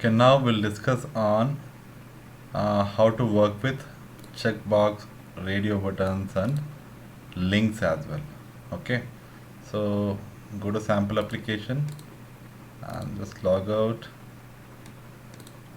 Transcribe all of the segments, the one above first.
Okay, now we'll discuss on how to work with checkbox, radio buttons, and links as well. Okay, so go to sample application and just log out.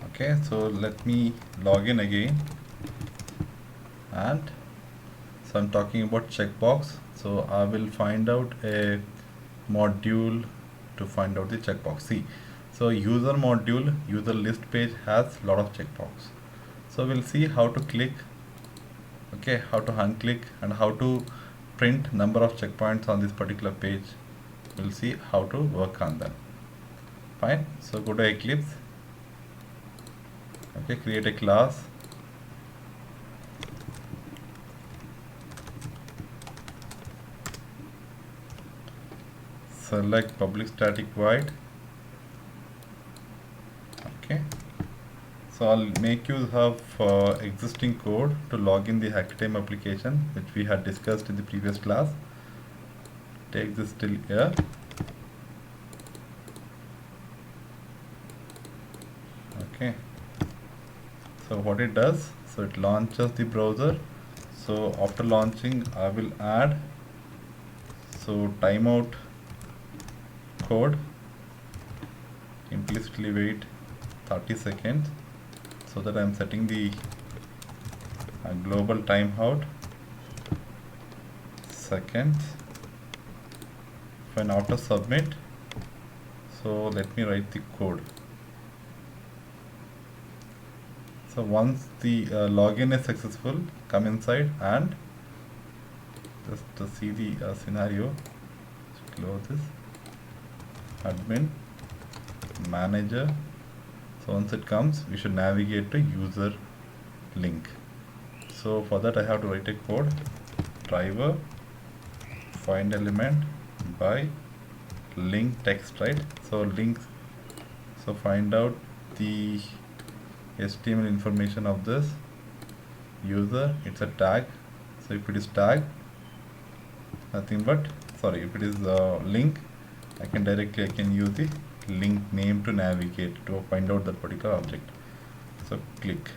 Okay, so let me log in again, and so I'm talking about checkbox. So I will find out a module to find out the checkbox. See, so user module, user list page has lot of checkbox. So we'll see how to click, okay, how to unclick and how to print number of checkpoints on this particular page. We'll see how to work on them. Fine. So go to Eclipse. Okay, create a class. Select public static void. Okay. So I'll make use of existing code to log in the HackerTime application, which we had discussed in the previous class. Take this till here. Okay. So what it does, so it launches the browser. So after launching, I will add so timeout code, implicitly wait 30 seconds so that I'm setting the global timeout seconds. When after submit, so let me write the code. So once the login is successful, come inside and just to see the scenario, close this, admin, manager. So once it comes, we should navigate to user link. So for that I have to write a code, driver find element by link text, right? So link, so find out the HTML information of this user. It's a tag. So if it is tag, nothing but, sorry, if it is link, I can use the link name to navigate to find out that particular object. So click.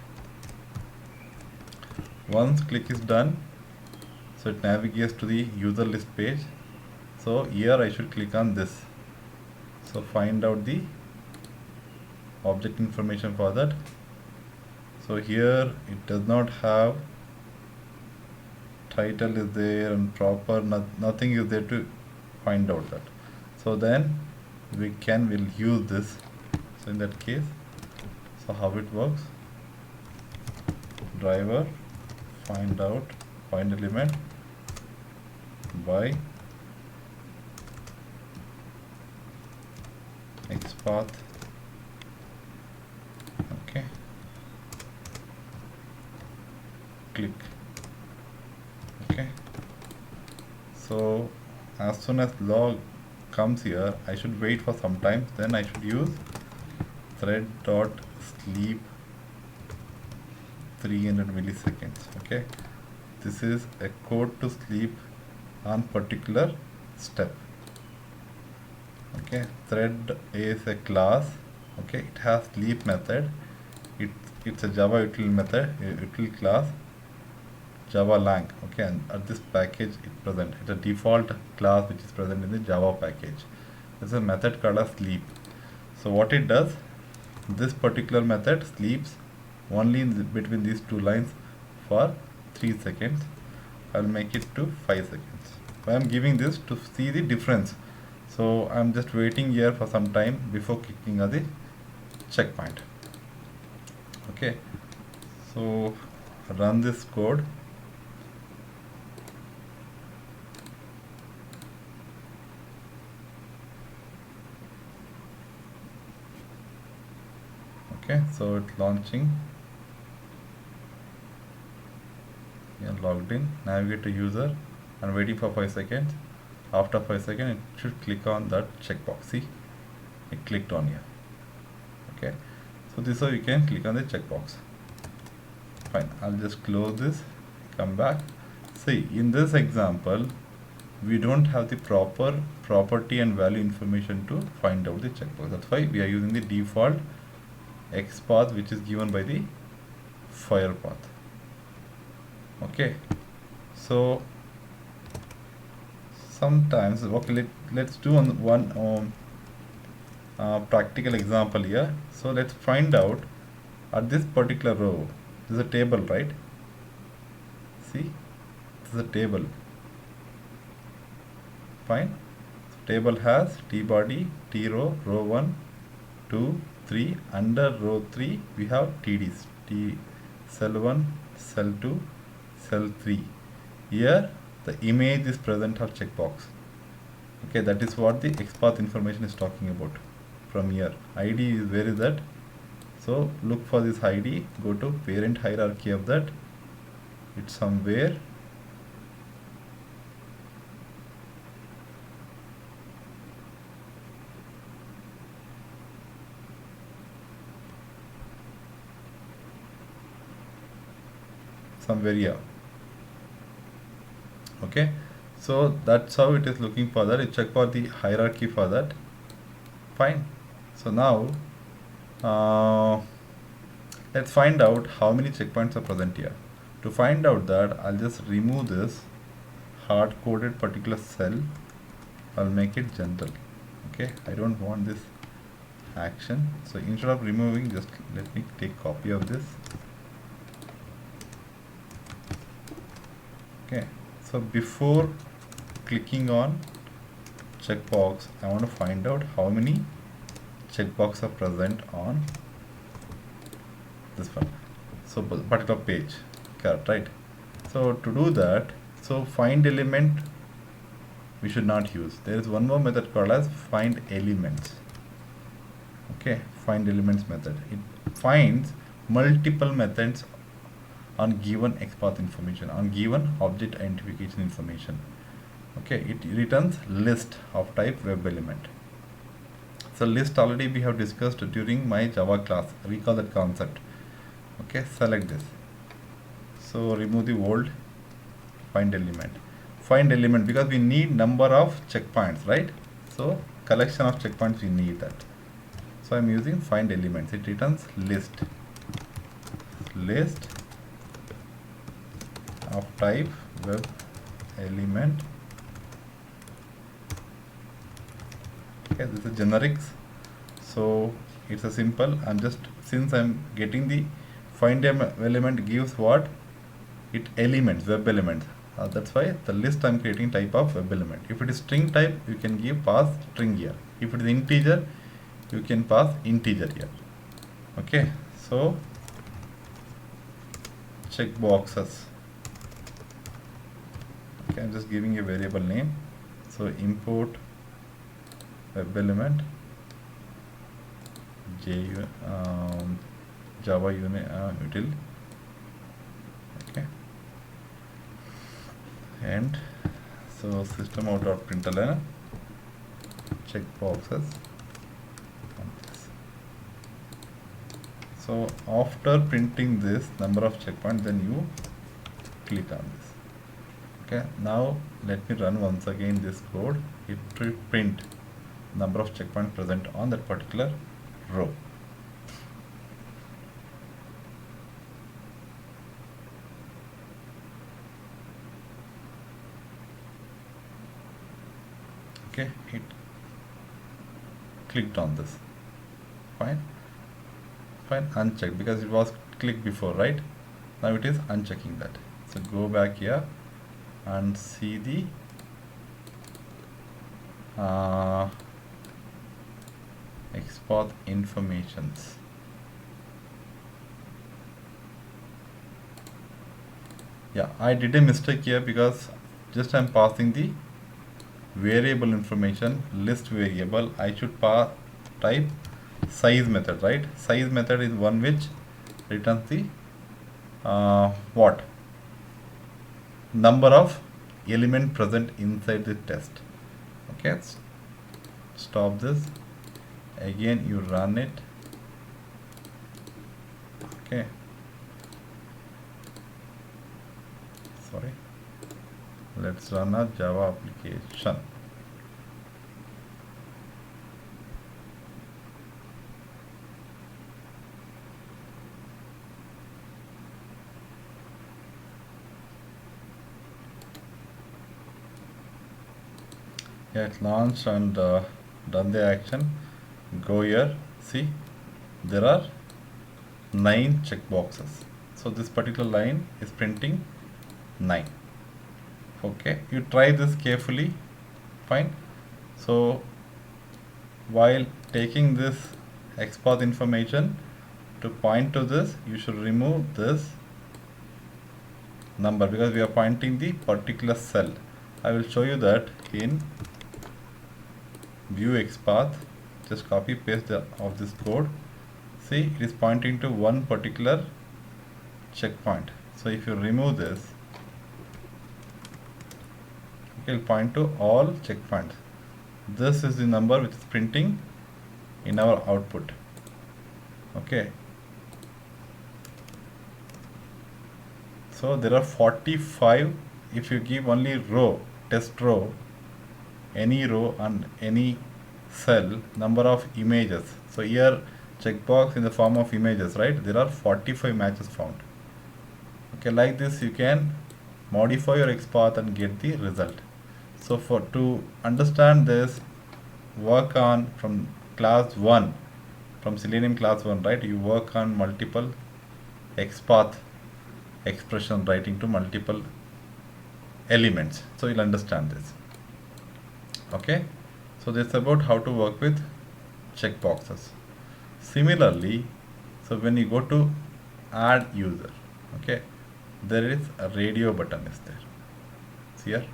Once click is done, so it navigates to the user list page. So here I should click on this. So find out the object information for that. So here it does not have title is there and proper, nothing is there to find out that. So then we'll use this. So in that case, so how it works, driver find element by XPath. Okay, click. Okay, so as soon as log comes here, I should wait for some time, then I should use thread.sleep 300 milliseconds. Okay, this is a code to sleep on particular step. Okay, thread is a class. Okay, it has sleep method. It's a Java util method, util class, Java lang. Okay, and at this package it present. It's a default class which is present in the Java package. There's a method called as sleep. So what it does, this particular method sleeps only in between these two lines for 3 seconds. I'll make it to 5 seconds. So I'm giving this to see the difference. So I'm just waiting here for some time before clicking on the checkpoint. Okay, so run this code. Okay, so it's launching. Yeah, logged in, navigate to user and waiting for 5 seconds. After 5 seconds, it should click on that checkbox. See, it clicked on here. Okay, so this is how you can click on the checkbox. Fine, I'll just close this, come back. See, in this example, we don't have the proper property and value information to find out the checkbox. That's why we are using the default X path which is given by the fire path. Okay, so sometimes, okay, let's do one practical example here. So let's find out at this particular row, this is a table, right? See, this is a table. Fine. So table has T body, T row, row 1, 2, 3. Under row 3, we have TDs. T cell 1, cell 2, cell 3. Here, the image is present of checkbox. Okay, that is what the XPath information is talking about. From here, ID is, where is that? So look for this ID, go to parent hierarchy of that. It's somewhere. Somewhere here. Okay, so that's how it is looking for that. You check for the hierarchy for that. Fine. So now let's find out how many checkpoints are present here. To find out that, I'll just remove this hard-coded particular cell. I'll make it general. Okay, I don't want this action. So instead of removing, just let me take copy of this. Okay, so before clicking on checkbox, I want to find out how many checkboxes are present on this one. So particular page, correct, right? So to do that, so find element we should not use. There is one more method called as find elements. Okay, find elements method. It finds multiple methods on given XPath information, on given object identification information. Okay, it returns list of type web element. So list already we have discussed during my Java class. Recall that concept. Okay, select this. So remove the old find element. Find element because we need number of checkpoints, right? So collection of checkpoints, we need that. So I'm using find elements. It returns list of type web element. Okay, this is generics, so it's a simple. I'm just, since I'm getting the find element gives what it elements, web elements. That's why the list I'm creating type of web element. If it is string type, you can give pass string here. If it is integer, you can pass integer here. Okay, so check boxes. Okay, I'm just giving a variable name. So import web element Java util. Okay, and so system out of println check boxes. So after printing this number of checkpoints, then you click on this. Okay, now let me run once again this code. It will print number of checkpoints present on that particular row. Okay, it clicked on this. Fine, unchecked because it was clicked before, right? Now it is unchecking that. So go back here and see the XPath informations. Yeah, I did a mistake here because just I'm passing the variable information, list variable. I should type size method, right? Size method is one which returns the what? Number of element present inside the test. Okay, stop this. Again, you run it. Okay. Sorry. Let's run a Java application. Okay, it's launched and done the action. Go here. See, there are 9 checkboxes. So this particular line is printing 9. Okay, you try this carefully. Fine. So while taking this XPath information to point to this, you should remove this number because we are pointing the particular cell. I will show you that in view XPath. Just copy paste of this code. See, it is pointing to one particular checkpoint. So if you remove this, it will point to all checkpoints. This is the number which is printing in our output. Okay. So there are 45. If you give only row, test row, any row and any cell, number of images. So here checkbox in the form of images, right? There are 45 matches found. Okay, like this you can modify your XPath and get the result. So to understand this, work on from class 1, from Selenium class 1, right? You work on multiple XPath expression writing to multiple elements. So you'll understand this. Okay, so that's about how to work with checkboxes. Similarly, so when you go to add user, okay, there is a radio button is there. See here.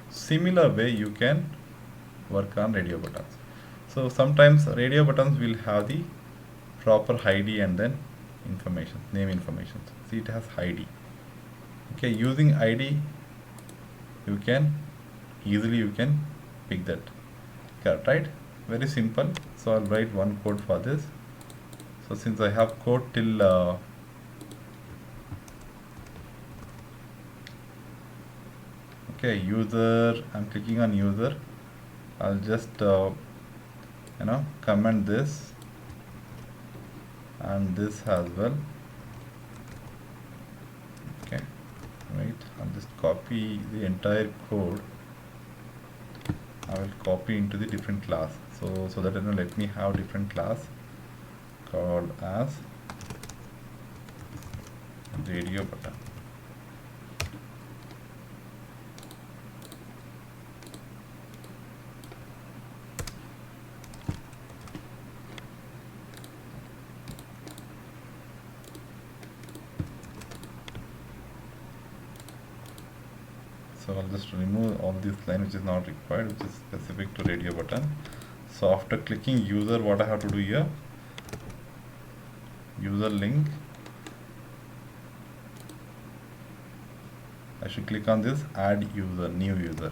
Similar way you can work on radio buttons. So sometimes radio buttons will have the proper ID and then information, name information. See, it has ID. Okay, using ID you can easily pick that. Correct, right? Very simple. So I'll write one code for this. So since I have code till okay, user, I'm clicking on user. I'll just comment this and this as well. Okay, right, I'll just copy the entire code. I will copy into the different class, so that let me have different class called as radio button. So I'll just remove all this line which is not required, which is specific to radio button. So after clicking user, what I have to do here, user link, I should click on this add user, new user.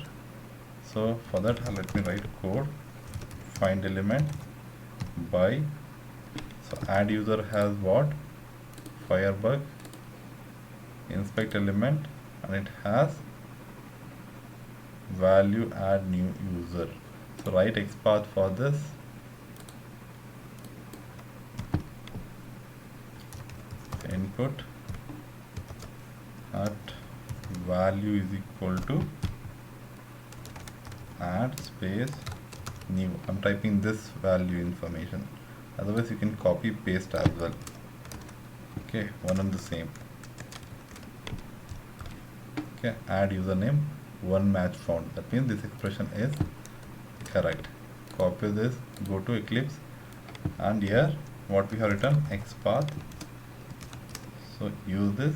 So for that let me write code, find element by, so add user has what, Firebug, inspect element, and it has value add new user. So write XPath for this. Input at value is equal to add space new. I'm typing this value information. Otherwise you can copy paste as well. Okay, one and the same. Okay, add username, one match found. That means this expression is correct. Copy this, go to Eclipse, and here what we have written, XPath. So use this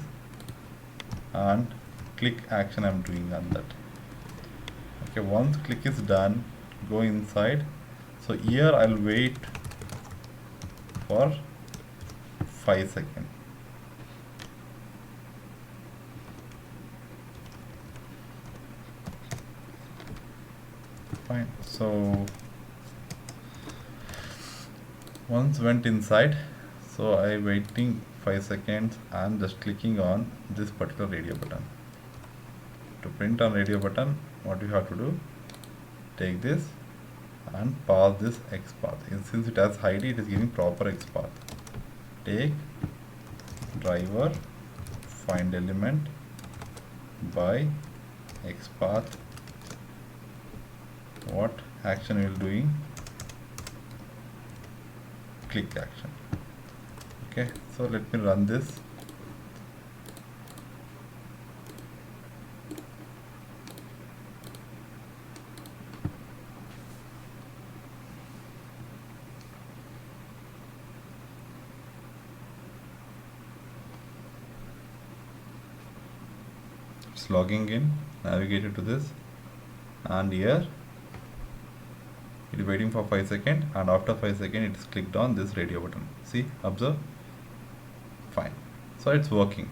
and click action I'm doing on that. Okay, once click is done, go inside. So here I'll wait for 5 seconds. Fine. So once went inside, so I waiting 5 seconds and just clicking on this particular radio button. To print on radio button, what you have to do, take this and pass this XPath. And since it has ID, it is giving proper XPath. Take driver, find element by XPath what action we will doing, click action. Okay, so let me run this. It's logging in, navigated to this, and here it is waiting for 5 seconds, and after 5 seconds it is clicked on this radio button. See, observe. Fine, so it's working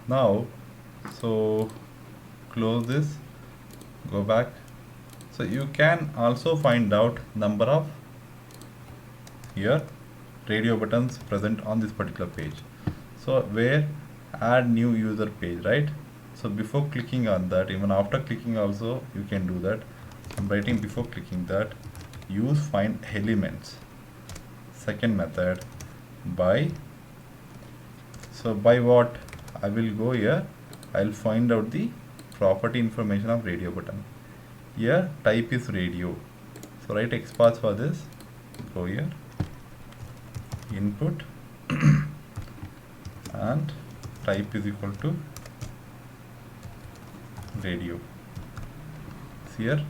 now. So close this, go back. So you can also find out number of here radio buttons present on this particular page. So where add new user page, right? So before clicking on that, even after clicking also you can do that. I'm writing before clicking that, use find elements. Second method, by. So by what? I will go here, I'll find out the property information of radio button. Here type is radio, so write XPath for this. Go here, input and type is equal to radio. See here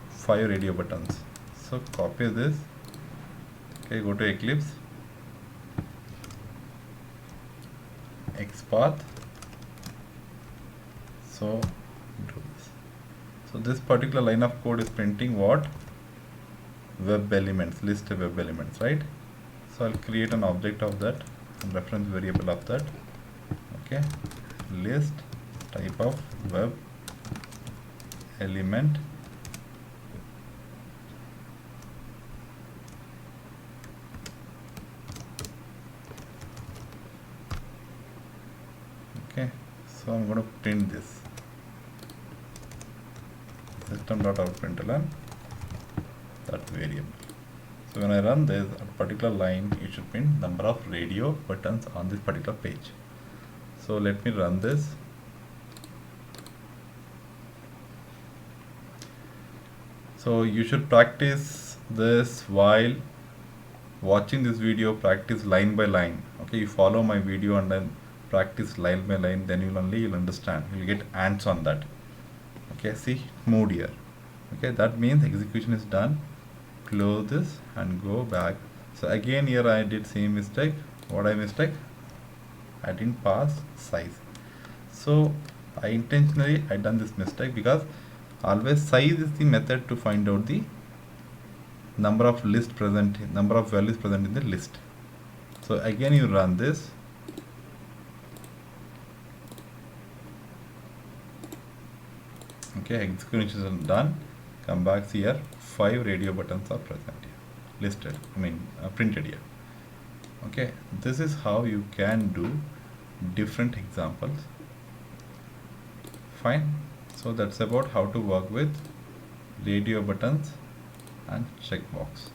5 radio buttons. So copy this. Okay, go to Eclipse, XPath. So do this. So this particular line of code is printing what? Web elements, list of web elements, right? So I'll create an object of that, and reference variable of that. Okay, list type of web element. Okay, so I'm going to print this system.out.println that variable. So when I run this particular line, it should print number of radio buttons on this particular page. So let me run this. So you should practice this while watching this video. Practice line by line. Okay, you follow my video and then practice line by line, then you'll understand, you'll get hands on that. Okay, see, moved here. Okay, that means execution is done. Close this and go back. So again here I did same mistake. What I mistake? I didn't pass size. So I intentionally done this mistake, because always size is the method to find out the number of list present, number of values present in the list. So again you run this. Okay, execution is done. Come back here, 5 radio buttons are present here, listed, printed here. Okay, this is how you can do different examples. Fine. So that's about how to work with radio buttons and checkbox.